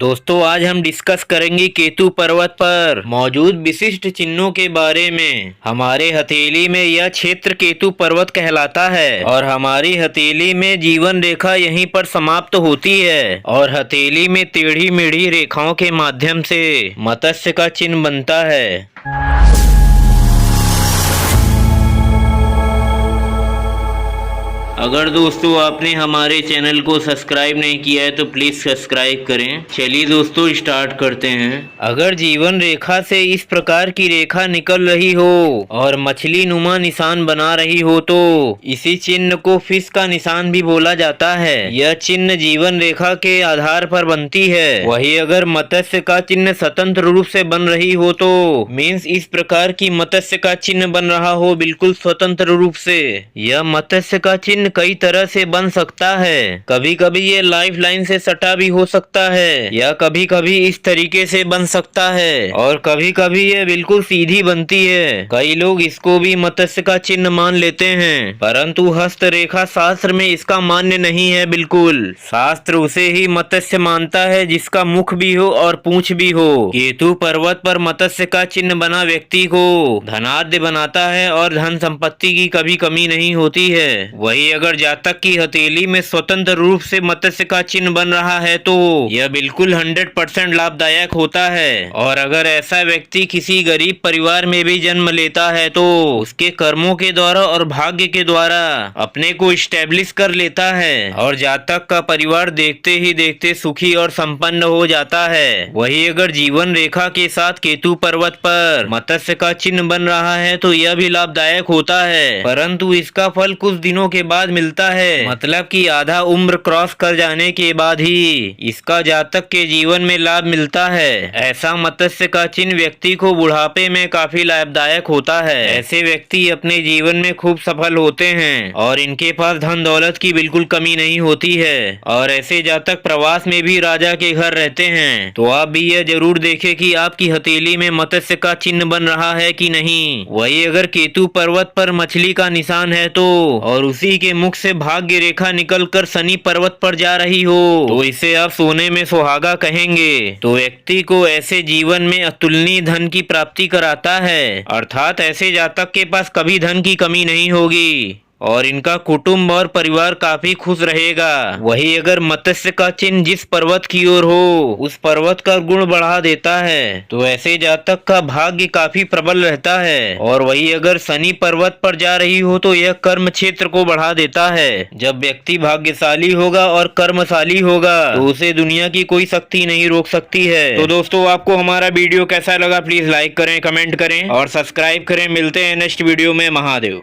दोस्तों आज हम डिस्कस करेंगे केतु पर्वत पर मौजूद विशिष्ट चिन्हों के बारे में। हमारे हथेली में यह क्षेत्र केतु पर्वत कहलाता है और हमारी हथेली में जीवन रेखा यहीं पर समाप्त होती है और हथेली में टेढ़ी मेढ़ी रेखाओं के माध्यम से मत्स्य का चिन्ह बनता है। अगर दोस्तों आपने हमारे चैनल को सब्सक्राइब नहीं किया है तो प्लीज सब्सक्राइब करें। चलिए दोस्तों स्टार्ट करते हैं। अगर जीवन रेखा से इस प्रकार की रेखा निकल रही हो और मछली नुमा निशान बना रही हो तो इसी चिन्ह को फिश का निशान भी बोला जाता है। यह चिन्ह जीवन रेखा के आधार पर बनती है। वही अगर मत्स्य का चिन्ह स्वतंत्र रूप से बन रही हो तो मीन्स इस प्रकार की मत्स्य का चिन्ह बन रहा हो बिल्कुल स्वतंत्र रूप से। यह मत्स्य का चिन्ह कई तरह से बन सकता है। कभी कभी ये लाइफ लाइन से सटा भी हो सकता है या कभी कभी इस तरीके से बन सकता है और कभी कभी ये बिल्कुल सीधी बनती है। कई लोग इसको भी मत्स्य का चिन्ह मान लेते हैं, परंतु हस्त रेखा शास्त्र में इसका मान्य नहीं है। बिल्कुल शास्त्र उसे ही मत्स्य मानता है जिसका मुख भी हो और पूंछ भी हो। केतु पर्वत पर मत्स्य का चिन्ह बना व्यक्ति को धनाढ्य बनाता है और धन संपत्ति की कभी कमी नहीं होती है। वही अगर जातक की हथेली में स्वतंत्र रूप से मत्स्य का चिन्ह बन रहा है तो यह बिल्कुल 100% लाभदायक होता है। और अगर ऐसा व्यक्ति किसी गरीब परिवार में भी जन्म लेता है तो उसके कर्मों के द्वारा और भाग्य के द्वारा अपने को स्टैब्लिश कर लेता है और जातक का परिवार देखते ही देखते सुखी और संपन्न हो जाता है। वही अगर जीवन रेखा के साथ केतु पर्वत पर मत्स्य का चिन्ह बन रहा है तो यह भी लाभदायक होता है, परंतु इसका फल कुछ दिनों के बाद मिलता है। मतलब कि आधा उम्र क्रॉस कर जाने के बाद ही इसका जातक के जीवन में लाभ मिलता है। ऐसा मत्स्य का चिन्ह व्यक्ति को बुढ़ापे में काफी लाभदायक होता है। ऐसे व्यक्ति अपने जीवन में खूब सफल होते हैं और इनके पास धन दौलत की बिल्कुल कमी नहीं होती है और ऐसे जातक प्रवास में भी राजा के घर रहते हैं। तो आप भी यह जरूर देखें कि आपकी हथेली में मत्स्य का चिन्ह बन रहा है कि नहीं। वही अगर केतु पर्वत पर मछली का निशान है तो और उसी के मुख से भाग्य रेखा निकलकर शनि पर्वत पर जा रही हो तो इसे आप सोने में सुहागा कहेंगे। तो व्यक्ति को ऐसे जीवन में अतुलनीय धन की प्राप्ति कराता है, अर्थात ऐसे जातक के पास कभी धन की कमी नहीं होगी और इनका कुटुंब और परिवार काफी खुश रहेगा। वही अगर मत्स्य का चिन्ह जिस पर्वत की ओर हो उस पर्वत का गुण बढ़ा देता है तो ऐसे जातक का भाग्य काफी प्रबल रहता है। और वही अगर शनि पर्वत पर जा रही हो तो यह कर्म क्षेत्र को बढ़ा देता है। जब व्यक्ति भाग्यशाली होगा और कर्मशाली होगा तो उसे दुनिया की कोई शक्ति नहीं रोक सकती है। तो दोस्तों आपको हमारा वीडियो कैसा लगा प्लीज लाइक करें, कमेंट करें और सब्सक्राइब करें। मिलते हैं नेक्स्ट वीडियो में। महादेव।